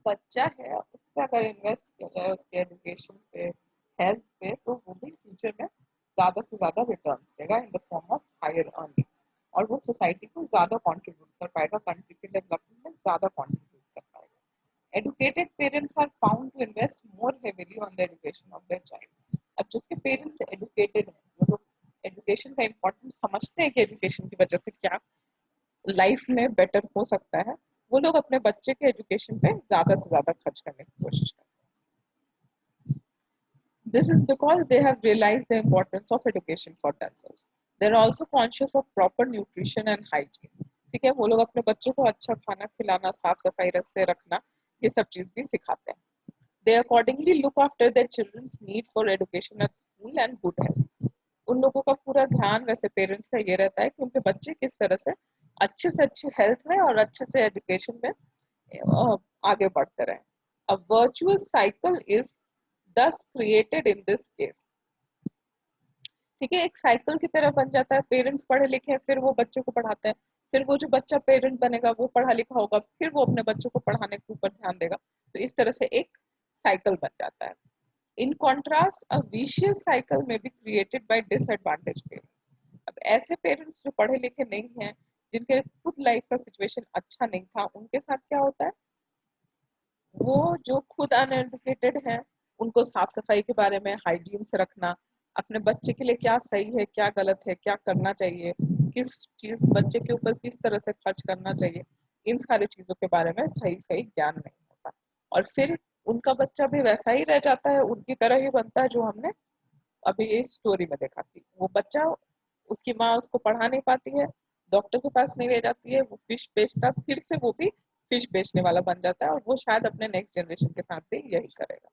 बच्चा है उस पे अगर इन्वेस्ट किया जाए उसके एजुकेशन पे, हेल्थ पे, तो वो भी फ्यूचर में ज्यादा से ज्यादा रिटर्न देगा in the form of higher earning, और वो सोसाइटी को ज्यादा कंट्रीब्यूट कर पाएगा, कंट्री के डेवलपमेंट में ज्यादा कंट्रीब्यूट कर पाएगा. Educated parents are found to invest more heavily on the education of their child. अब जिसके पेरेंट्स एजुकेटेड हैं, जो लोग एजुकेशन का इम्पोर्टेंस समझते हैं कि एजुकेशन की वजह से क्या लाइफ में बेटर हो सकता है, वो लोग अपने बच्चे के एजुकेशन पे ज्यादा से ज्यादा खर्च करने की कोशिश करते हैं. This is because they have realized the importance of education for themselves. They are also conscious of proper nutrition and hygiene. ठीक है, वो लोग अपने बच्चों को अच्छा खाना खिलाना, साफ सफाई से रखना, ये सब चीज भी सिखाते हैं. They accordingly look after their children's need for education at school and good health. उन लोगों का पूरा ध्यान वैसे पेरेंट्स का ये रहता है कि उनके बच्चे किस तरह से अच्छी हेल्थ में और अच्छे से एजुकेशन में आगे बढ़ते रहे. A virtuous cycle is thus created in this case. ठीक है, एक साइकिल की तरह बन जाता है. पेरेंट्स पढ़े लिखे हैं, फिर वो बच्चे को पढ़ाते हैं, फिर वो जो बच्चा पेरेंट बनेगा वो पढ़ा लिखा होगा, फिर वो अपने बच्चों को पढ़ाने के ऊपर ध्यान देगा. तो इस तरह से एक साइकिल बन जाता है. In contrast a vicious cycle में be created by disadvantage parents. अब ऐसे पेरेंट्स जो पढ़े लिखे नहीं हैं, जिनके खुद लाइफ का सिचुएशन अच्छा नहीं था, उनके साथ क्या होता है, वो जो खुद अनएडुकेटेड हैं, उनको साफ सफाई के बारे में, हाइजीन से रखना, अपने बच्चे के लिए क्या सही है क्या गलत है, क्या करना चाहिए, किस चीज बच्चे के ऊपर किस तरह से खर्च करना चाहिए, इन सारी चीजों के बारे में सही सही ज्ञान नहीं होता. और फिर उनका बच्चा भी वैसा ही रह जाता है, उनकी तरह ही बनता है जो हमने अभी इस स्टोरी में देखा थी. वो बच्चा, उसकी माँ उसको पढ़ा नहीं पाती है, डॉक्टर के पास नहीं ले जाती है, वो फिश बेचता, फिर से वो भी फिश बेचने वाला बन जाता है, और वो शायद अपने नेक्स्ट जनरेशन के साथ भी यही करेगा.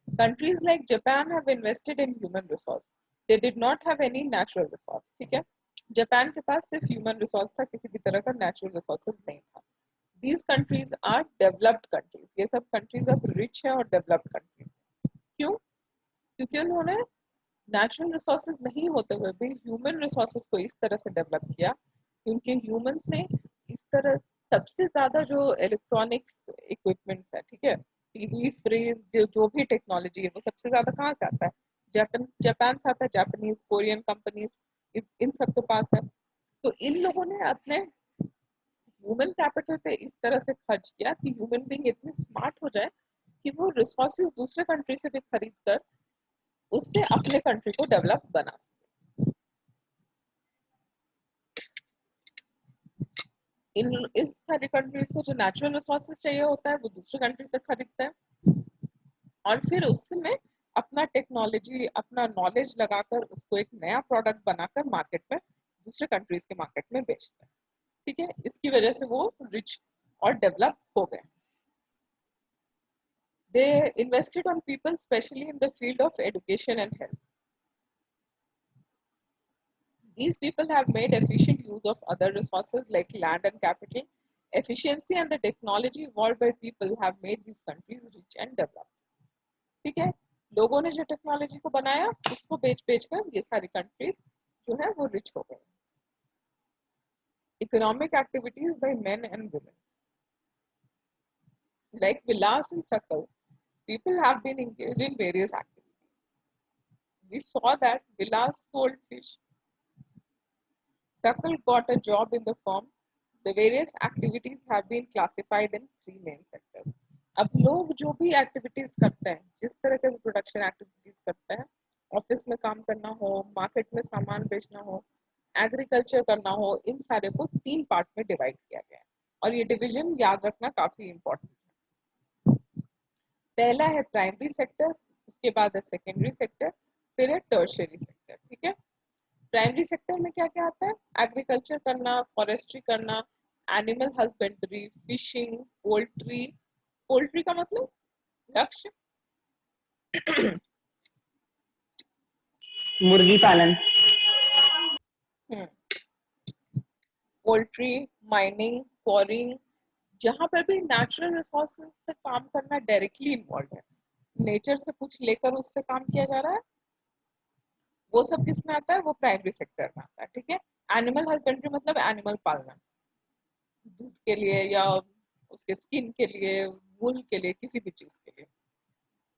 Countries like Japan have invested in human resource. They did not have any natural resource. ठीक है, जापान के पास सिर्फ ह्यूमन रिसोर्स था, किसी भी तरह का नेचुरल रिसोर्सेज नहीं था. These countries are developed countries. ये सब कंट्रीज अब रिच है और डेवलप्ड कंट्रीज. क्यों? क्योंकि उन्होंने नेचुरल रिसोर्सेज नहीं होते हुए भी ह्यूमन रिसोर्सेज को इस तरह से डेवलप किया, क्योंकि ह्यूमंस ने इस तरह सबसे ज्यादा जो इलेक्ट्रॉनिक्स इक्विपमेंट्स है, ठीक है, टीवी, फ्रिज, जो भी टेक्नोलॉजी है, वो सबसे ज्यादा कहाँ से आता है, जापान से आता है. जापानीज, कोरियन कंपनीज, इन सब के पास है. तो इन लोगों ने अपने ह्यूमन कैपिटल पे इस तरह से खर्च किया कि ह्यूमन बीइंग इतने स्मार्ट हो जाए कि वो रिसोर्सेज दूसरे कंट्री से भी खरीद कर उससे अपने कंट्री को डेवलप बना सके. इस सारी कंट्रीज को जो नेचुरल रिसोर्सेज चाहिए होता है, वो दूसरे कंट्री से खरीदते हैं, और फिर उसमें अपना टेक्नोलॉजी, अपना नॉलेज लगाकर उसको एक नया प्रोडक्ट बनाकर मार्केट में, दूसरे कंट्रीज के मार्केट में बेचते हैं. ठीक है, इसकी वजह से वो रिच और डेवलप हो गए. They invested on people, especially in the field of education and health. These people have made efficient use of other resources like land and capital. Efficiency and the technology evolved by people have made these countries rich and developed. ठीक है, लोगों ने जो technology को बनाया, उसको बेच कर ये सारी कंट्रीज जो है वो रिच हो गए. Economic activities by men and women. Like Vilas and Sakal, people have been engaged in various activities. We saw that Vilas sold fish, Sakal got a job in the firm. The various activities have been classified in three main sectors. अब लोग जो भी activities करते हैं, जिस तरह के production activities करते हैं, ऑफिस में काम करना हो, मार्केट में सामान बेचना हो, एग्रीकल्चर करना हो, इन सारे को तीन पार्ट में डिवाइड किया गया है. और ये डिवीजन याद रखना काफी इंपॉर्टेंट है. पहला है प्राइमरी सेक्टर, उसके बाद है सेकेंडरी सेक्टर, फिर है टर्शियरी सेक्टर. ठीक है, प्राइमरी सेक्टर में क्या क्या आता है, एग्रीकल्चर करना, फॉरेस्ट्री करना, animal husbandry, fishing, poultry. Poultry का मतलब लक्ष्य मुर्गी पालन. पोल्ट्री, माइनिंग, क्वारिंग, जहां पर भी नेचुरल रिसोर्सेज से काम करना डायरेक्टली इन्वॉल्व है, नेचर से कुछ लेकर उससे काम किया जा रहा है, वो सब किस में आता है, वो प्राइमरी सेक्टर में आता है. ठीक है, एनिमल हस्बेंड्री मतलब एनिमल पालना, दूध के लिए या उसके स्किन के लिए, वूल के लिए, किसी भी चीज के लिए।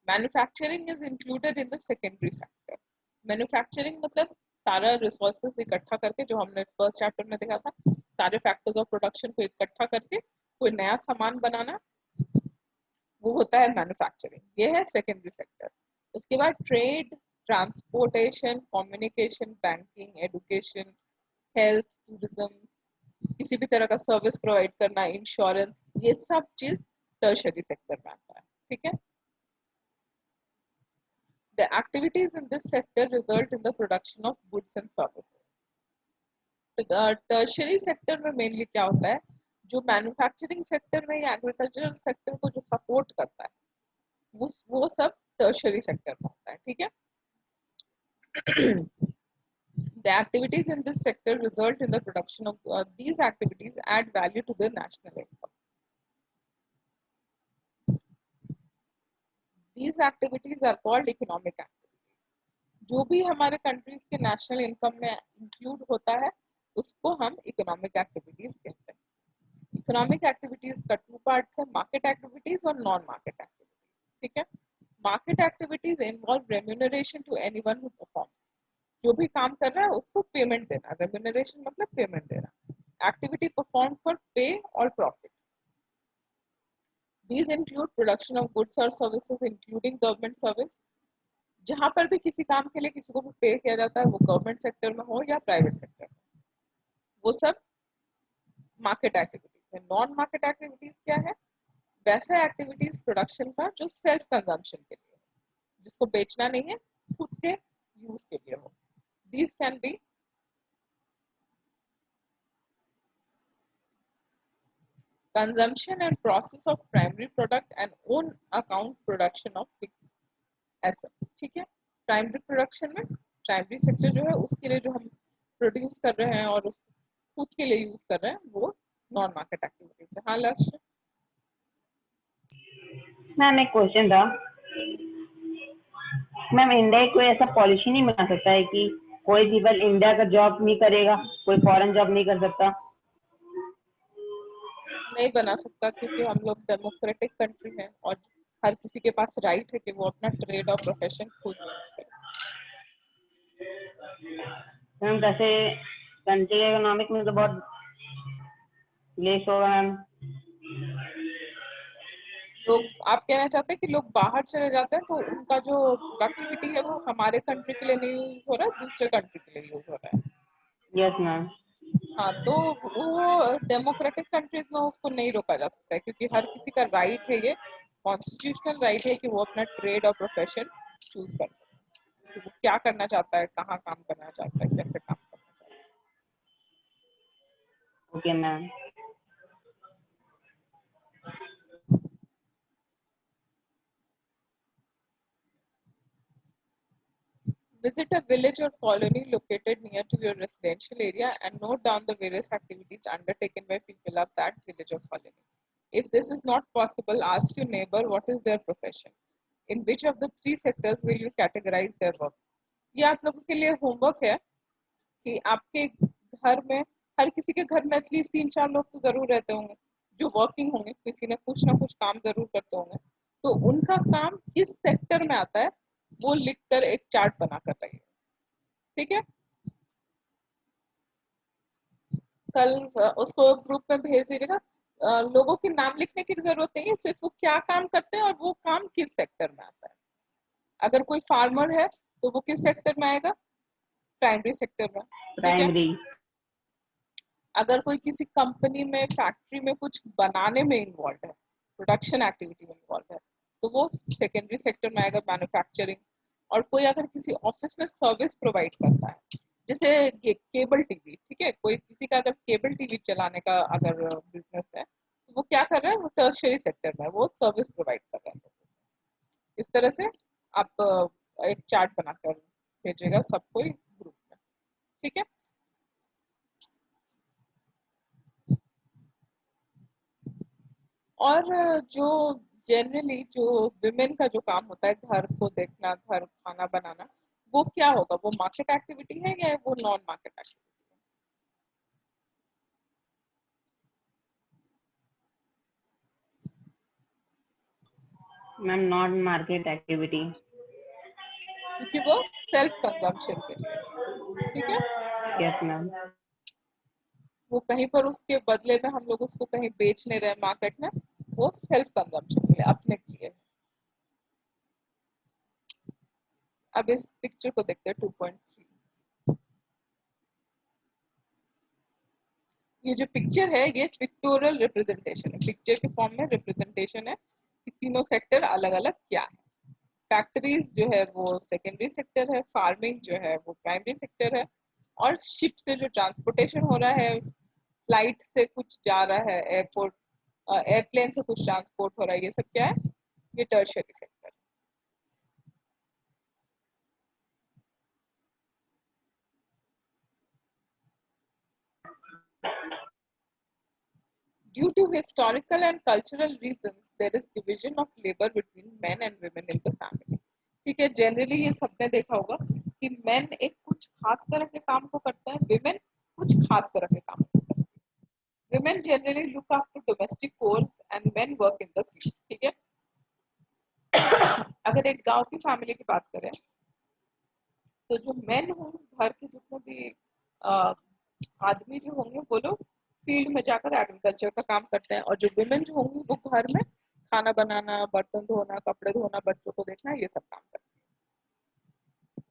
Manufacturing is included in the secondary sector. Manufacturing मतलब सारा रिसोर्सेज इकट्ठा करके, जो हमने फर्स्ट चैप्टर में देखा था, सारे फैक्टर्स ऑफ प्रोडक्शन को इकट्ठा करके कोई नया सामान बनाना, वो होता है मैन्युफैक्चरिंग। ये है सेकेंडरी सेक्टर। उसके बाद trade, transportation, communication, banking, education, health, tourism, किसी भी तरह का सर्विस प्रोवाइड करना, इंश्योरेंस, ये सब चीज टर्शरी सेक्टर में आता है। ठीक है। The activities in this sector result in the production of goods and services. तो टर्शरी सेक्टर में मेनली क्या होता है, जो मैन्युफैक्चरिंग सेक्टर में या एग्रीकल्चरल सेक्टर को जो सपोर्ट करता है, वो सब टर्शरी सेक्टर में होता है। ठीक है। The activities in this sector result in the production of these activities add value to the national income. These activities are called economic activities. जो भी हमारे कंट्रीज के नेशनल इनकम में इंक्लूड होता है, उसको हम इकोनॉमिक एक्टिविटीज कहते हैं। इकोनॉमिक एक्टिविटीज का टू पार्ट्स है, मार्केट एक्टिविटीज और नॉन मार्केट एक्टिविटीज। ठीक है। Market activities involve remuneration to anyone who performs. जो भी काम कर रहा है उसको पेमेंट देना, रेम्यूनरेशन मतलब पेमेंट देना। एक्टिविटी परफॉर्म फॉर पे और profit. These include production of goods or services including government service। जहां पर भी किसी काम के लिए किसी को भी पे किया जाता है, वो गवर्नमेंट सेक्टर में हो या प्राइवेट सेक्टर में, वो सब मार्केट एक्टिविटीज है। नॉन मार्केट एक्टिविटीज क्या है, वैसा एक्टिविटीज प्रोडक्शन का जो सेल्फ कंजम्पशन के लिए, जिसको बेचना नहीं है, खुद के यूज के लिए हो। These can be consumption and process of primary product and own account production of fixed assets। ठीक है। प्राइमरी प्रोडक्शन में प्राइमरी सेक्टर जो है उसके लिए जो हम प्रोड्यूस कर रहे हैं और उसको खुद के लिए यूज कर रहे हैं, वो नॉन मार्केट एक्टिविटीज है। हाँ लक्ष्य। मैम एक क्वेश्चन था। मैम इंडिया कोई ऐसा पॉलिसी नहीं बना सकता है कि कोई पीपल इंडिया का जॉब नहीं करेगा, कोई फॉरेन जॉब नहीं कर सकता? नहीं बना सकता, क्योंकि हम लोग डेमोक्रेटिक कंट्री हैं और हर किसी के पास राइट है कि वो अपना ट्रेड और प्रोफेशन खुद यूज करे। मैम वैसे कंट्री इकोनॉमिक में तो बहुत लेस होगा मैम। लोग, आप कहना चाहते हैं कि लोग बाहर चले जाते हैं तो उनका जो प्रोडक्टिविटी है वो हमारे कंट्री के लिए नहीं यूज हो रहा है, दूसरे कंट्री के लिए यूज हो रहा है। Yes ma'am. हाँ, तो वो डेमोक्रेटिक कंट्रीज में उसको नहीं रोका जा सकता है, क्योंकि हर किसी का राइट है, ये कॉन्स्टिट्यूशनल राइट है कि वो अपना ट्रेड और प्रोफेशन चूज कर सकता है, कि वो क्या करना चाहता है, कहाँ काम करना चाहता है, कैसे काम करना चाहता है। Okay ma'am. Visit a village or colony located near to your residential area and note down the various activities undertaken by people of that village or colony. If this is not possible, ask your neighbor what is their profession. In which of the three sectors will you categorize their work? ये आप लोगों के लिए homework है कि आपके घर में, हर किसी के घर में एटलीस्ट 3-4 लोग तो जरूर रहते होंगे जो वर्किंग होंगे, किसी ने कुछ ना कुछ काम जरूर करते होंगे, तो उनका काम किस सेक्टर में आता है वो लिखकर एक चार्ट बना कर रही है। ठीक है। कल उसको ग्रुप में भेज दीजिएगा। लोगों के नाम लिखने की जरूरत नहीं है, सिर्फ वो क्या काम करते हैं और वो काम किस सेक्टर में आता है। अगर कोई फार्मर है तो वो किस सेक्टर में आएगा, प्राइमरी सेक्टर में। ठीक है। प्राइमरी। अगर कोई किसी कंपनी में, फैक्ट्री में कुछ बनाने में इन्वॉल्व है, प्रोडक्शन एक्टिविटी में इन्वॉल्व है, तो वो सेकेंडरी सेक्टर में आएगा, मैन्युफैक्चरिंग। और कोई अगर किसी ऑफिस में सर्विस प्रोवाइड करता है, जैसे केबल टीवी, ठीक है, कोई किसी का अगर केबल टीवी चलाने का अगर बिजनेस है, तो वो क्या कर रहा है, वो टर्शरी सेक्टर में, वो सर्विस प्रोवाइड कर रहा है। इस तरह से आप एक चार्ट बनाकर भेजिएगा सबको ग्रुप में। ठीक है। और जो जनरली जो विमेन का जो काम होता है, घर को देखना, घर खाना बनाना, वो क्या होगा, वो मार्केट एक्टिविटी है या वो non market activity ma'am not market activity. क्योंकि वो सेल्फ कंजम्पशन के लिए है, ठीक है। Yes ma'am. वो कहीं पर उसके बदले में हम लोग उसको कहीं बेच नहीं रहे मार्केट में, वो सेल्फ कंजम्पशन के लिए, अपने के लिए। अब इस पिक्चर को देखते हैं 2.3। ये जो पिक्चर है ये पिक्टोरियल रिप्रेजेंटेशन है, पिक्चर के फॉर्म में रिप्रेजेंटेशन है कि तीनों सेक्टर अलग अलग क्या है। फैक्ट्रीज जो है वो सेकेंडरी सेक्टर है, फार्मिंग जो है वो प्राइमरी सेक्टर है, और शिप से जो ट्रांसपोर्टेशन हो रहा है, फ्लाइट से कुछ जा रहा है एयरपोर्ट, एयरप्लेन से कुछ ट्रांसपोर्ट हो रहा है, ये सब क्या है, ये tertiary sector. Due to historical and cultural reasons, there is division of labor between men and women in the family. ठीक है, जनरली ये सबने देखा होगा कि मेन एक कुछ खास तरह के काम को करते हैं, विमेन कुछ खास तरह के काम को करते हैं। Women generally look after domestic course and main work in the field, ठीक है। अगर एक गांव की फैमिली की बात करें तो जो मेन होंगे, घर के जितने भी आदमी जो होंगे वो लोग फील्ड में जाकर एग्रीकल्चर का काम करते हैं, और जो वुमेन जो होंगी वो घर में खाना बनाना, बर्तन धोना, कपड़े धोना, बच्चों को देखना, ये सब काम करते हैं।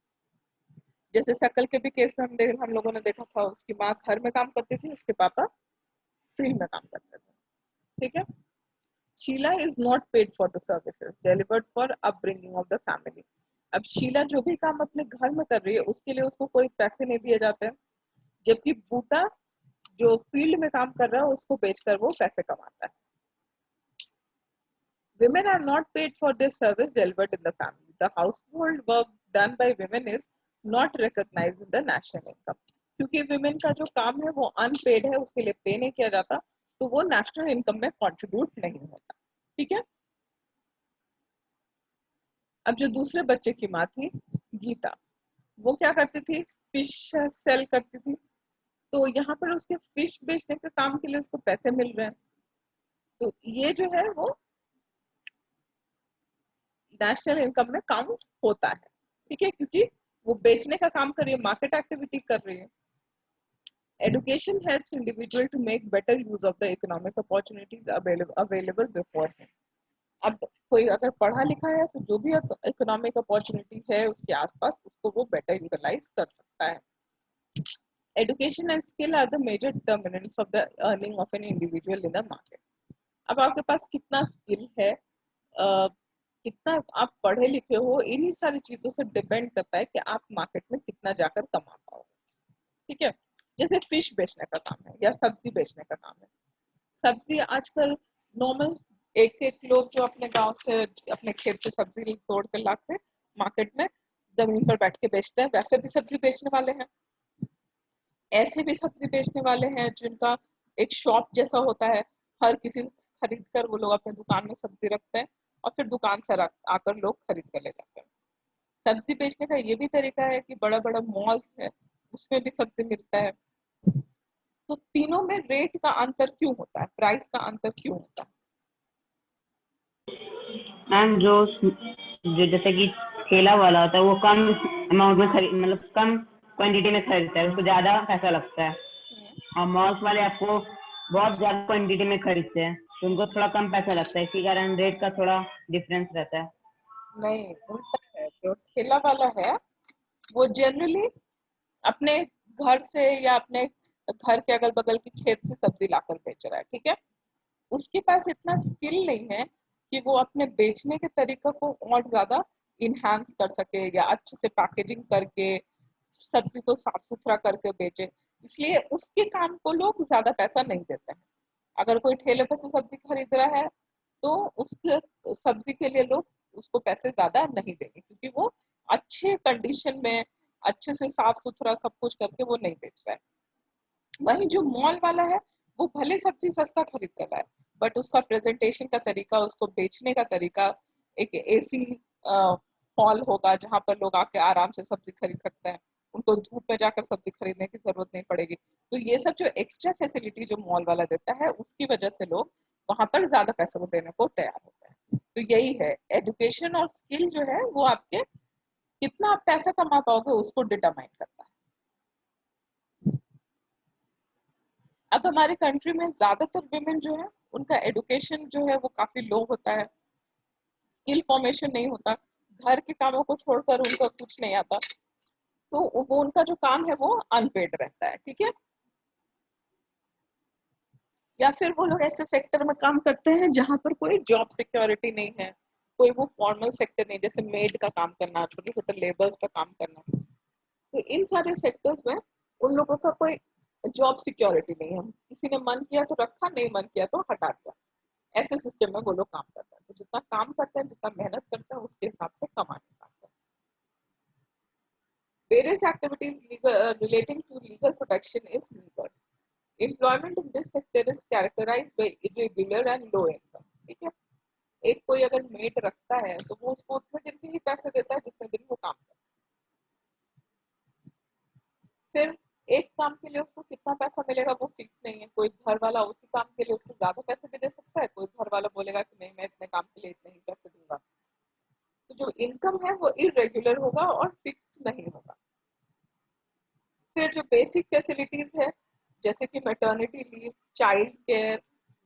जैसे शकल के भी केस में हम लोगों ने देखा था, उसकी माँ घर में काम करती थी, उसके पापा फील्ड में काम करते थे, ठीक है। Sheela is not paid for the services delivered for upbringing of the family. अब शीला जो भी काम अपने घर में कर रही है उसके लिए उसको कोई पैसे नहीं दिए जाते हैं, जबकि बूटा जो फील्ड में काम कर रहा है उसको बेचकर वो पैसे कमाता है। Women are not paid for their service delivered in the family. The household work done by women is not recognized in the national income. क्योंकि women का जो काम है वो अनपेड है, उसके लिए पे नहीं किया जाता, तो वो नेशनल इनकम में कंट्रीब्यूट नहीं होता, ठीक है। अब जो दूसरे बच्चे की माँ थी गीता, वो क्या करती थी, फिश सेल करती थी, तो यहाँ पर उसके फिश बेचने के काम के लिए उसको पैसे मिल रहे हैं, तो ये जो है वो नेशनल इनकम में काउंट होता है, ठीक है, क्योंकि वो बेचने का काम कर रही है, मार्केट एक्टिविटी कर रही है। Education helps individual to make better use of the economic opportunities available before him. अब कोई अगर पढ़ा लिखा है तो जो भी इकोनॉमिक अपॉर्चुनिटी है उसके आसपास उसको वो बेटर यूटिलाइज कर सकता है। Education and skill are the major determinants of the earning of an individual in the market. अब आपके पास कितना स्किल है, कितना आप पढ़े लिखे हो, इन्हीं सारी चीजों से डिपेंड करता है कि आप मार्केट में कितना जाकर कमा पाओगे, ठीक है। जैसे फिश बेचने का काम है या सब्जी बेचने का काम है। सब्जी आजकल नॉर्मल एक एक लोग जो अपने गांव से अपने खेत से सब्जी तोड़ कर लाते मार्केट में जमीन पर बैठ के बेचते हैं, वैसे भी सब्जी बेचने वाले हैं। ऐसे भी सब्जी बेचने वाले हैं जिनका एक शॉप जैसा होता है, हर किसी से खरीद कर वो लोग अपने दुकान में सब्जी रखते हैं और फिर दुकान से आकर लोग खरीद कर ले जाते हैं। सब्जी बेचने का ये भी तरीका है कि बड़ा बड़ा मॉल्स है उसमें भी सब्जी मिलता है। तो तीनों में रेट का अंतर क्यों होता है, प्राइस का अंतर क्यों होता है? मैम जो जो जैसे कि ठेला वाला होता है वो कम अमाउंट में खरीद मतलब कम क्वांटिटी में खरीदता है, उसको ज्यादा पैसा लगता है, और मॉल्स वाले आपको बहुत ज्यादा क्वांटिटी में खरीदते हैं तो उनको थोड़ा कम पैसा लगता है, इसी कारण रेट का थोड़ा डिफरेंस रहता है। नहीं, उल्टा है। जो ठेला वाला है वो जनरली अपने घर से या अपने घर के अगल बगल के खेत से सब्जी लाकर बेच रहा है, ठीक है। उसके पास इतना स्किल नहीं है कि वो अपने बेचने के तरीका को और ज्यादा इनहांस कर सके या अच्छे से पैकेजिंग करके सब्जी को साफ सुथरा करके बेचे, इसलिए उसके काम को लोग ज्यादा पैसा नहीं देते हैं। अगर कोई ठेले पर से सब्जी खरीद रहा है तो उसके सब्जी के लिए लोग उसको पैसे ज्यादा नहीं देंगे, क्योंकि वो अच्छे कंडीशन में अच्छे से साफ सुथरा सब कुछ करके वो नहीं बेच रहा है। वहीं जो मॉल वाला है वो भले सब्जी सस्ता खरीद कर रहा है, बट उसका प्रेजेंटेशन का तरीका, उसको बेचने का तरीका, एक एसी हॉल होगा जहां पर लोग आके आराम से सब्जी खरीद सकते हैं, उनको धूप में जाकर सब्जी खरीदने की जरूरत नहीं पड़ेगी। तो ये सब जो एक्स्ट्रा फैसिलिटी जो मॉल वाला देता है उसकी वजह से लोग वहां पर ज्यादा पैसे को देने को तैयार होते हैं। तो यही है, एजुकेशन और स्किल जो है वो आपके कितना आप पैसा कमा पाओगे उसको डिटरमाइन करता है। अब हमारे कंट्री में ज्यादातर विमेन जो है उनका एजुकेशन जो है वो काफी लो होता है, स्किल फॉर्मेशन नहीं होता, घर के कामों को छोड़कर उनका कुछ नहीं आता, तो वो उनका जो काम है वो अनपेड रहता है, ठीक है। या फिर वो लोग ऐसे सेक्टर में काम करते हैं जहां पर कोई जॉब सिक्योरिटी नहीं है, कोई वो फॉर्मल सेक्टर नहीं, जैसे मेड का काम करना, छोटे छोटे लेबर्स का काम करना, तो इन सारे सेक्टर्स में उन लोगों का कोई जॉब सिक्योरिटी नहीं है, किसी ने मन किया तो रखा, नहीं मन किया तो हटा दिया, ऐसे सिस्टम में वो लोग काम करते हैं। तो जितना काम करते हैं, जितना मेहनत करते हैं, उसके हिसाब से कमाने पाते हैं। Various activities relating to legal protection is legal. Employment in this sector is characterized by irregular and low income. ठीक है, एक कोई अगर मेड रखता है तो वो उसको उतने दिन के ही पैसे देता है जितने दिन वो काम करता है। फिर एक काम के लिए उसको कितना पैसा मिलेगा वो फिक्स नहीं है, कोई घर वाला उसी काम के लिए उसको ज्यादा पैसे भी दे सकता है, कोई घर वाला बोलेगा कि नहीं मैं इतने काम के लिए इतने ही पैसे दूंगा। तो जो इनकम है वो इरेगुलर होगा और फिक्स्ड नहीं होगा। फिर जो बेसिक फैसिलिटीज है जैसे कि मैटरनिटी लीव, चाइल्ड केयर,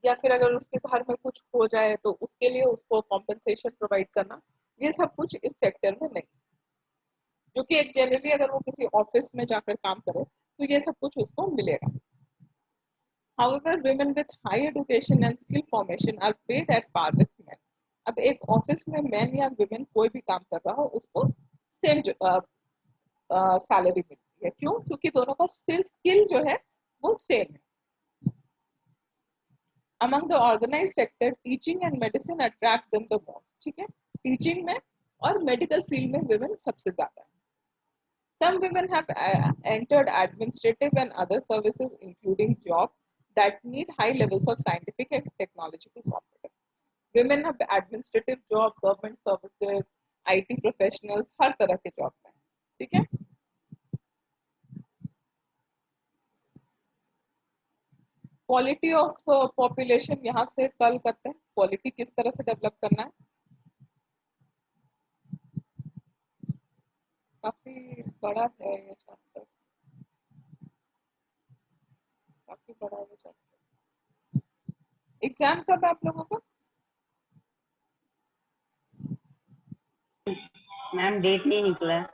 या फिर अगर उसके घर में कुछ हो जाए तो उसके लिए उसको कॉम्पेंसेशन प्रोवाइड करना, ये सब कुछ इस सेक्टर में नहीं, जो कि एक जनरली अगर वो किसी ऑफिस में जाकर काम करे तो ये सब कुछ उसको मिलेगा। However, women with high education and skill formation are paid at par with men. अब एक ऑफिस में मैन या वुमेन कोई भी काम कर रहा हो उसको सेम सैलरी मिलती है। क्यों? क्योंकि दोनों का स्किल जो है वो सेम है। Among the organized sector, teaching and medicine attract them the most. ठीक है, टीचिंग में और मेडिकल फील्ड में women सबसे ज्यादा है। Some women have entered administrative and other services, including jobs that need high levels of scientific and technological competence. Women have administrative job, government services, IT professionals, हर तरह के job में, ठीक है। Quality of population यहाँ से कल करते हैं, क्वालिटी किस तरह से डेवलप करना है। काफी बड़ा है ये चैप्टर, काफी बड़ा है ये चैप्टर। एग्जाम कब है आप लोगों का? मैम डेट नहीं निकला है।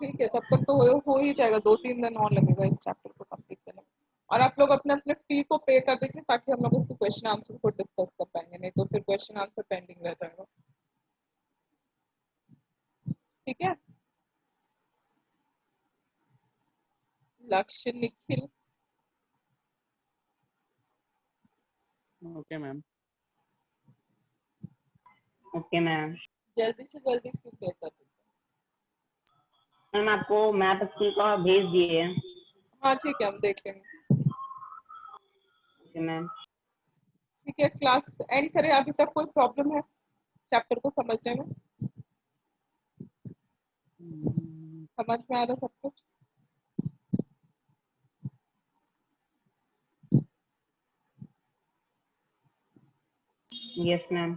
ठीक है, तब तक तो हो ही जाएगा, 2-3 दिन और लगेगा इस चैप्टर को कंप्लीट करने में। और आप लोग अपने अपने फी को पे कर दीजिए ताकि हम लोग इसके क्वेश्चन आंसर को डिस्कस कर पाएंगे, नहीं तो फिर क्वेश्चन आंसर पेंडिंग रह जाएगा, ठीक है। लक्ष्य, Nikhil, okay ma'am. Okay ma'am. जल्दी से जल्दी फी पे कर दीजिए। मैम आपको मैथ स्कूल का भेज दिए हैं। हाँ ठीक है, हम देख लेंगे। Okay ma'am. ठीक है, क्लास एंड करें। अभी तक कोई प्रॉब्लम है चैप्टर को समझने में? समझ में आ रहा सब कुछ? Yes ma'am.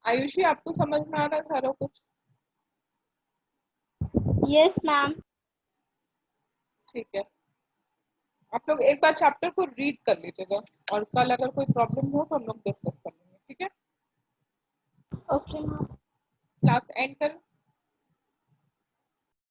आयुषी, आपको समझ में आ रहा है सारा कुछ? Yes ma'am. ठीक है, आप लोग एक बार चैप्टर को रीड कर लीजिएगा और कल अगर कोई प्रॉब्लम हो तो हम लोग डिस्कस कर लेंगे, ठीक है। Okay ma'am. क्लास एंड करें।